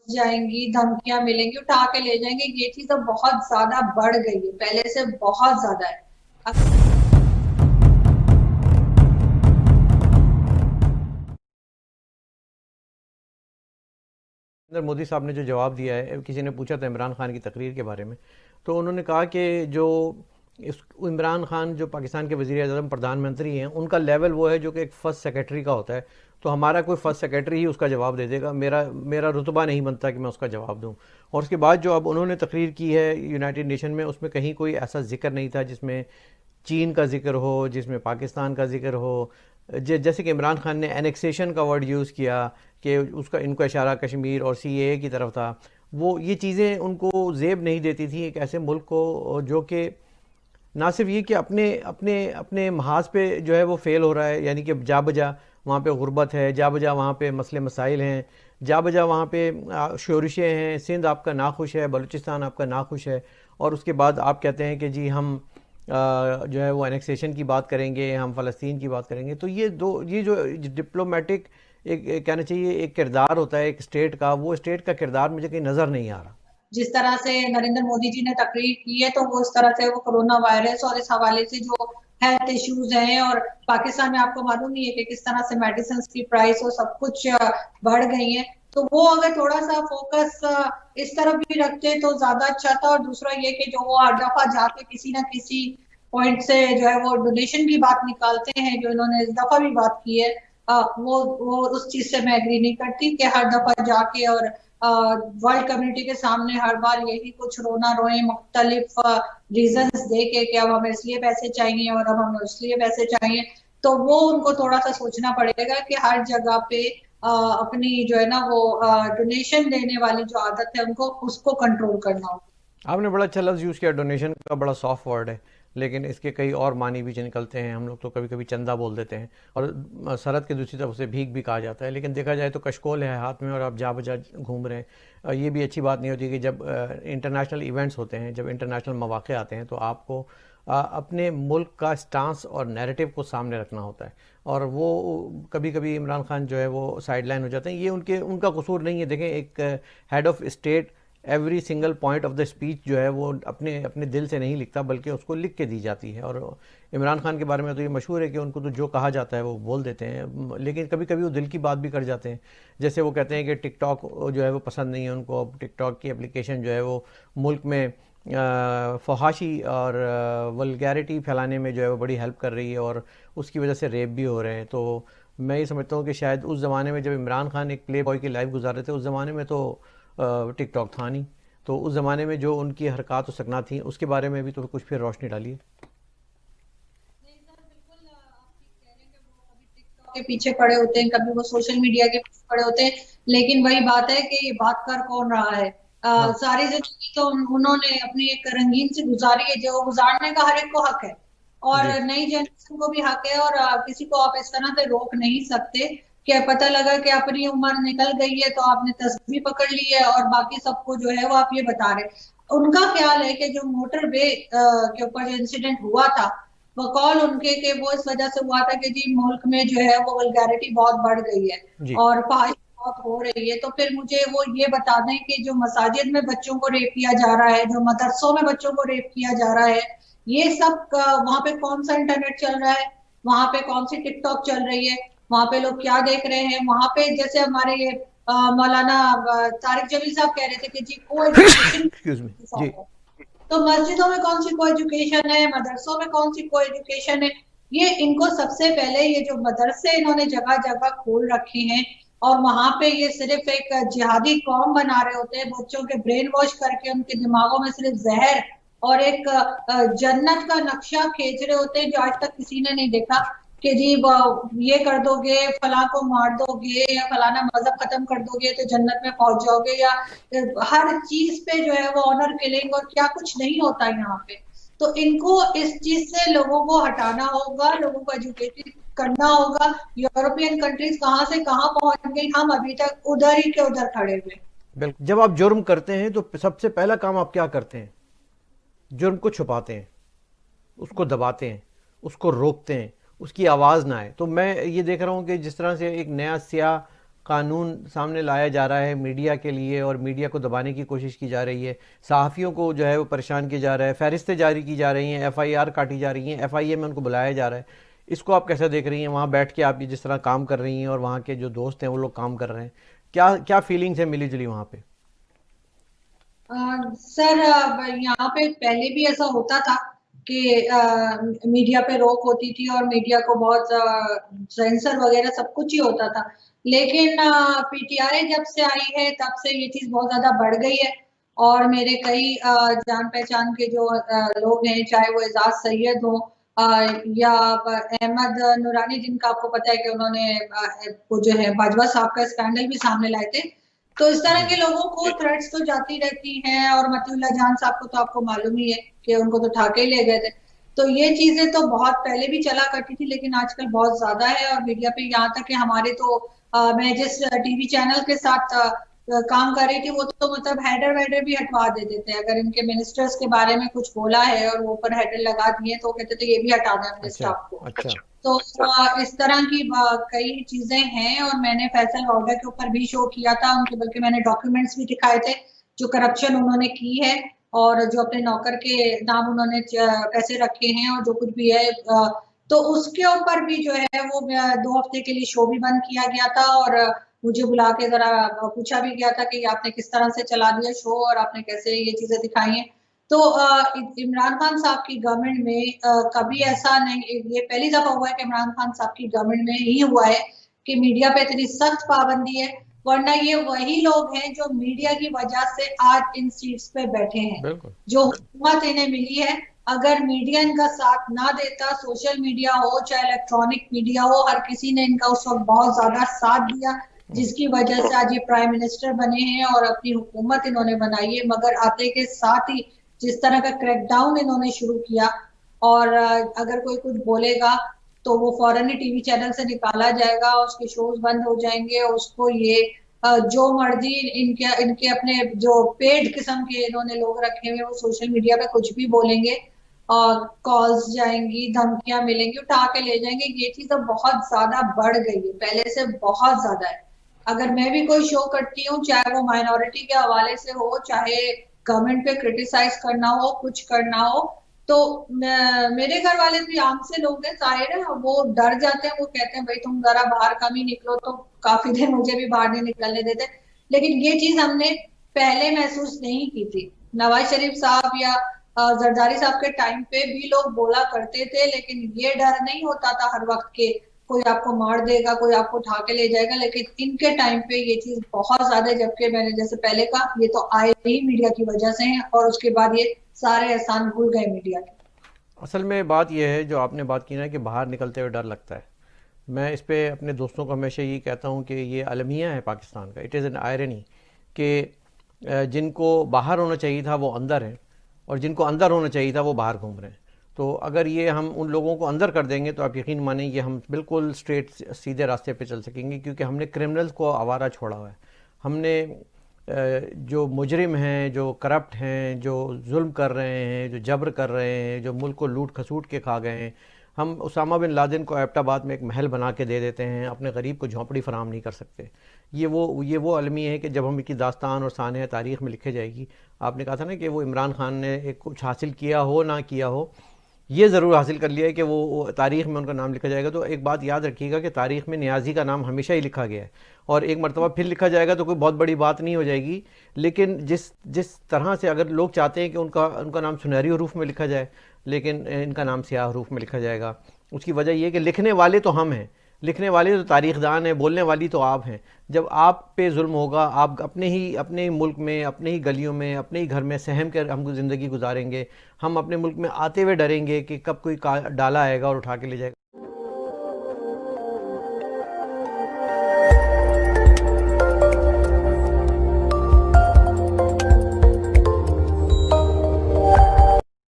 जाएंगी, धमकियां मिलेंगी, उठा के ले जाएंगे। ये चीज अब बहुत ज्यादा बढ़ गई है, पहले से बहुत ज्यादा है। नरेंद्र मोदी साहब ने जो जवाब दिया है, किसी ने पूछा था इमरान खान की तकरीर के बारे में, तो उन्होंने कहा कि जो इस इमरान खान जो पाकिस्तान के वज़ीर आज़म प्रधानमंत्री हैं, उनका लेवल वो है जो कि एक फ़र्स्ट सेक्रेटरी का होता है। तो हमारा कोई फ़र्स्ट सेक्रेटरी ही उसका जवाब दे देगा, मेरा मेरा रुतबा नहीं बनता कि मैं उसका जवाब दूं। और उसके बाद जो अब उन्होंने तकरीर की है यूनाइटेड नेशन में, उसमें कहीं कोई ऐसा जिक्र नहीं था जिसमें चीन का जिक्र हो, जिसमें पाकिस्तान का जिक्र हो। जैसे कि इमरान खान ने एनेक्सेशन का वर्ड यूज़ किया कि उसका इनको इशारा कश्मीर और सीएए की तरफ था। वो ये चीज़ें उनको ज़ेब नहीं देती थी एक ऐसे मुल्क को जो कि ना सिर्फ ये कि अपने अपने अपने महाज पे जो है वो फेल हो रहा है, यानी कि जा बजा वहाँ पे गुर्बत है, जा बजा वहाँ पे मसले मसाइल हैं, जा बजा वहाँ पे शोरिशें हैं, सिंध आपका नाखुश है, बलूचिस्तान आपका नाखुश है। और उसके बाद आप कहते हैं कि जी हम जो है वो एनेक्सेशन की बात करेंगे, हम फ़लस्तीन की बात करेंगे। तो ये जो डिप्लोमेटिक एक कहना चाहिए एक किरदार होता है एक स्टेट का, वो स्टेट का किरदार मुझे कहीं नज़र नहीं आ रहा। जिस तरह से नरेंद्र मोदी जी ने तकरीर की है, तो वो इस तरह से वो कोरोना वायरस और इस हवाले से जो हेल्थ इश्यूज हैं, और पाकिस्तान में आपको मालूम ही है कि किस तरह से मेडिसिन की प्राइस और सब कुछ बढ़ गई है। तो वो अगर थोड़ा सा फोकस इस तरफ भी रखते तो ज्यादा अच्छा था। और दूसरा ये कि जो वो हर दफा जाके किसी ना किसी पॉइंट से जो है वो डोनेशन की बात निकालते हैं, जो इन्होंने इस दफा भी बात की है, वो उस चीज से मैं एग्री नहीं करती कि हर दफा जाके और वर्ल्ड कम्युनिटी के सामने हर बार यही कुछ रोना रोए मुख्तलिफ रीजंस दे के अब हमें इसलिए पैसे चाहिए और अब हमें इसलिए पैसे चाहिए। तो वो उनको थोड़ा सा सोचना पड़ेगा कि हर जगह पे अपनी जो है ना वो डोनेशन देने वाली जो आदत है उनको उसको कंट्रोल करना होगा। आपने बड़ा अच्छा लफ्ज़ यूज़ किया, डोनेशन का बड़ा सॉफ्ट वर्ड है, लेकिन इसके कई और मानी भी निकलते हैं। हम लोग तो कभी कभी चंदा बोल देते हैं, और सरहद के दूसरी तरफ उसे भीख भी कहा जाता है। लेकिन देखा जाए तो कशकोल है हाथ में और आप जा बजा घूम रहे हैं। ये भी अच्छी बात नहीं होती कि जब इंटरनेशनल इवेंट्स होते हैं, जब इंटरनेशनल मौक़े आते हैं, तो आपको अपने मुल्क का स्टांस और नैरेटिव को सामने रखना होता है। और वो कभी कभी इमरान खान जो है वो साइड लाइन हो जाते हैं। ये उनका कसूर नहीं है। देखें, एक head of state every single point of the speech जो है वो अपने अपने दिल से नहीं लिखता, बल्कि उसको लिख के दी जाती है। और इमरान खान के बारे में तो ये मशहूर है कि उनको तो जो कहा जाता है वो बोल देते हैं, लेकिन कभी कभी वो दिल की बात भी कर जाते हैं। जैसे वो कहते हैं कि टिक टॉक जो है वो पसंद नहीं है उनको। अब टिक टॉक की एप्लीकेशन जो है वो मुल्क में फहाशी और वल्गैरिटी फैलाने में जो है वो बड़ी हेल्प कर रही है, और उसकी वजह से रेप भी हो रहे हैं। तो मैं ये समझता हूँ कि शायद उस ज़माने में जब इमरान खान एक प्ले बॉय की लाइफ गुजार रहे थे, उस ज़माने में तो टिक टॉक था नहीं। तो उस ज़माने में जो उनकी हरकत और सकना थी, उसके बारे में भी तो कुछ फिर रोशनी डालिए। नहीं सर, बिल्कुल आप ठीक कह रहे हैं कि वो कभी टिकटॉक के पीछे पड़े होते हैं, कभी वो सोशल मीडिया के पीछे पड़े होते हैं। लेकिन वही बात है कि ये बात कर कौन रहा है। हाँ सारी जिंदगी तो उन्होंने अपनी एक रंगीन से गुजारी है, जो गुजारने का हर एक को हक है, और जी। नई जनरेशन को भी हक है। और किसी को आप इस तरह से रोक नहीं सकते कि पता लगा कि अपनी उम्र निकल गई है तो आपने तस्वीर पकड़ ली है और बाकी सबको जो है वो आप ये बता रहे। उनका ख्याल है कि जो मोटर वे के ऊपर जो इंसिडेंट हुआ था, बकौल उनके के वो इस वजह से हुआ था कि जी मुल्क में जो है वो वल्गैरिटी बहुत बढ़ गई है जी। और फहाश बहुत हो रही है। तो फिर मुझे वो ये बता दें कि जो मसाजिद में बच्चों को रेप किया जा रहा है, जो मदरसों में बच्चों को रेप किया जा रहा है, ये सब वहां पे कौन सा इंटरनेट चल रहा है, वहां पे कौन सी टिकटॉक चल रही है, वहां पे लोग क्या देख रहे हैं। वहां पे जैसे हमारे ये मौलाना तारिक जमील साहब कह रहे थे कि जी को एजुकेशन एक्सक्यूज़ मी। जी। तो मस्जिदों में कौन सी को एजुकेशन है, मदरसों में कौन सी को एजुकेशन है। ये इनको सबसे पहले ये जो मदरसे इन्होंने जगह जगह खोल रखे हैं और वहां पे ये सिर्फ एक जिहादी कौम बना रहे होते हैं, बच्चों के ब्रेन वॉश करके उनके दिमागों में सिर्फ जहर और एक जन्नत का नक्शा खींच रहे होते हैं जो आज तक किसी ने नहीं देखा कि जी ये कर दोगे, फलां को मार दोगे या फलाना मजहब खत्म कर दोगे तो जन्नत में पहुंच जाओगे, या हर चीज पे जो है वो ऑनर किलिंग और क्या कुछ नहीं होता यहाँ पे। तो इनको इस चीज से लोगों को हटाना होगा, लोगों को एजुकेटेड करना होगा। यूरोपियन कंट्रीज कहाँ से कहाँ पहुंच गई, हम अभी तक उधर ही के उधर खड़े हुए। बिल्कुल। जब आप जुर्म करते हैं तो सबसे पहला काम आप क्या करते हैं? जुर्म को छुपाते हैं, उसको दबाते हैं, उसको रोकते हैं, उसकी आवाज़ ना आए। तो मैं ये देख रहा हूँ कि जिस तरह से एक नया सिया قانون سامنے لایا جا رہا ہے میڈیا کے لیے اور میڈیا کو دبانے کی کوشش کی جا رہی ہے، صحافیوں کو جو ہے وہ پریشان کیا جا رہا ہے، فہرستیں جاری کی جا رہی ہیں، ایف آئی آر کاٹی جا رہی ہیں، ایف آئی اے میں ان کو بلایا جا رہا ہے، اس کو آپ کیسا دیکھ رہی ہیں؟ وہاں بیٹھ کے آپ جس طرح کام کر رہی ہیں اور وہاں کے جو دوست ہیں وہ لوگ کام کر رہے ہیں، کیا فیلنگز ہیں ملی جلی وہاں پہ؟ سر یہاں پہ پہلے بھی ایسا ہوتا تھا کہ میڈیا پہ روک ہوتی تھی اور میڈیا کو بہت سینسر وغیرہ سب کچھ ہی ہوتا تھا، لیکن پی ٹی آئی جب سے آئی ہے تب سے یہ چیز بہت زیادہ بڑھ گئی ہے، اور میرے کئی جان پہچان کے جو لوگ ہیں، چاہے وہ اعزاز سید ہو یا احمد نورانی، جن کا آپ کو پتا ہے کہ انہوں نے وہ جو ہے باجوہ صاحب کا اسکینڈل بھی سامنے لائے تھے، تو اس طرح جی کے لوگوں کو تھریٹس تو جاتی رہتی ہیں، اور متی اللہ جان صاحب کو تو آپ کو معلوم ہی ہے کہ ان کو تو اٹھا کے ہی لے گئے تھے، تو یہ چیزیں تو بہت پہلے بھی چلا کرتی تھی، لیکن آج کل بہت زیادہ ہے، اور میڈیا پہ یہاں تک کہ ہمارے تو میں جس ٹی وی چینل کے ساتھ کام کر رہی تھی، وہ تو مطلب ہیڈر ویڈر بھی ہٹوا دیتے تھے، اگر ان کے منسٹرز کے بارے میں کچھ بولا ہے اور وہ اوپر ہیڈر لگا دیے تو وہ کہتے تھے یہ بھی ہٹا دیں اپنے اچھا اسٹاف کو، اچھا تو اس طرح کی کئی چیزیں ہیں، اور میں نے فیصل واؤڈا کے اوپر بھی شو کیا تھا ان کے، بلکہ میں نے ڈاکیومنٹس بھی دکھائے تھے جو کرپشن انہوں نے کی ہے اور جو اپنے نوکر کے نام انہوں نے پیسے رکھے ہیں اور جو کچھ بھی ہے، تو اس کے اوپر بھی جو ہے وہ 2 ہفتے کے لیے شو بھی بند کیا گیا تھا، اور مجھے بلا کے ذرا پوچھا بھی گیا تھا کہ آپ نے کس طرح سے چلا دیا شو اور آپ نے کیسے یہ چیزیں دکھائی ہیں، تو عمران خان صاحب کی گورنمنٹ میں کبھی ایسا نہیں، یہ پہلی دفعہ ہوا ہے کہ عمران خان صاحب کی گورنمنٹ میں ہی ہوا ہے کہ میڈیا پہ اتنی سخت پابندی ہے، ورنہ یہ وہی لوگ ہیں جو میڈیا کی وجہ سے آج ان سیٹس پہ بیٹھے ہیں، بالکل جو حکومت انہیں ملی ہے، اگر میڈیا ان کا ساتھ نہ دیتا، سوشل میڈیا ہو چاہے الیکٹرانک میڈیا ہو، ہر کسی نے ان کا اس وقت بہت زیادہ ساتھ دیا، جس کی وجہ سے آج یہ پرائم منسٹر بنے ہیں اور اپنی حکومت انہوں نے بنائی ہے، مگر آتے کے ساتھ ہی جس طرح کا کریک ڈاؤن انہوں نے شروع کیا، اور اگر کوئی کچھ بولے گا تو وہ فوراً ہی ٹی وی چینل سے نکالا جائے گا، اس کے شوز بند ہو جائیں گے، اس کو یہ جو مرضی ان کے اپنے جو پیڈ قسم کے انہوں نے لوگ رکھے ہوئے وہ سوشل میڈیا پہ کچھ بھی بولیں گے، کالز جائیں گی، دھمکیاں ملیں گی، اٹھا کے لے جائیں گے، یہ چیز اب بہت زیادہ بڑھ گئی ہے، پہلے سے بہت زیادہ ہے، اگر میں بھی کوئی شو کرتی ہوں چاہے وہ مائنورٹی کے حوالے سے ہو، چاہے گورنمنٹ پہ کرٹیسائز کرنا ہو، کچھ کرنا ہو، تو میرے گھر والے بھی عام سے لوگ ہیں، ظاہر ہے وہ ڈر جاتے ہیں، وہ کہتے ہیں بھائی تم ذرا باہر کم ہی نکلو، تو کافی دن مجھے بھی باہر نہیں نکلنے دیتے، لیکن یہ چیز ہم نے پہلے محسوس نہیں کی تھی، نواز شریف صاحب یا زرداری صاحب کے ٹائم پہ بھی لوگ بولا کرتے تھے، لیکن یہ ڈر نہیں ہوتا تھا ہر وقت کہ کوئی آپ کو مار دے گا، کوئی آپ کو اٹھا کے لے جائے گا، لیکن ان کے ٹائم پہ یہ چیز بہت زیادہ، جبکہ میں نے جیسے پہلے کہا یہ تو آئے ہی میڈیا کی وجہ سے ہیں، اور اس کے بعد یہ سارے احسان بھول گئے میڈیا کے۔ اصل میں بات یہ ہے جو آپ نے بات کی نا کہ باہر نکلتے ہوئے ڈر لگتا ہے، میں اس پہ اپنے دوستوں کو ہمیشہ یہ کہتا ہوں کہ یہ المیہ ہے پاکستان کا، اٹ از این آئرنی کہ جن کو باہر ہونا چاہیے تھا وہ اندر ہیں، اور جن کو اندر ہونا چاہیے تھا وہ باہر گھوم رہے ہیں، تو اگر یہ ہم ان لوگوں کو اندر کر دیں گے تو آپ یقین مانیں کہ ہم بالکل اسٹریٹ سیدھے راستے پہ چل سکیں گے، کیونکہ ہم نے کرمنلز کو آوارہ چھوڑا ہوا ہے، ہم نے جو مجرم ہیں، جو کرپٹ ہیں، جو ظلم کر رہے ہیں، جو جبر کر رہے ہیں، جو ملک کو لوٹ کھسوٹ کے کھا گئے ہیں، ہم اسامہ بن لادن کو ایبٹ آباد میں ایک محل بنا کے دے دیتے ہیں، اپنے غریب کو جھونپڑی فراہم نہیں کر سکتے، یہ وہ المیہ ہے کہ جب ہم کی داستان اور سانحہ تاریخ میں لکھے جائے گی، آپ نے کہا تھا نا کہ وہ عمران خان نے ایک کچھ حاصل کیا ہو نہ کیا ہو، یہ ضرور حاصل کر لیا ہے کہ وہ تاریخ میں ان کا نام لکھا جائے گا، تو ایک بات یاد رکھیے گا کہ تاریخ میں نیازی کا نام ہمیشہ ہی لکھا گیا ہے، اور ایک مرتبہ پھر لکھا جائے گا تو کوئی بہت بڑی بات نہیں ہو جائے گی، لیکن جس طرح سے اگر لوگ چاہتے ہیں کہ ان کا نام سنہری حروف میں لکھا جائے لیکن ان کا نام سیاہ حروف میں لکھا جائے گا، اس کی وجہ یہ ہے کہ لکھنے والے تو ہم ہیں، لکھنے والے تو تاریخ دان ہیں، بولنے والی تو آپ ہیں، جب آپ پہ ظلم ہوگا، آپ اپنے ہی ملک میں، اپنے ہی گلیوں میں، اپنے ہی گھر میں سہم کر ہم کو زندگی گزاریں گے، ہم اپنے ملک میں آتے ہوئے ڈریں گے کہ کب کوئی ڈالا آئے گا اور اٹھا کے لے جائے گا۔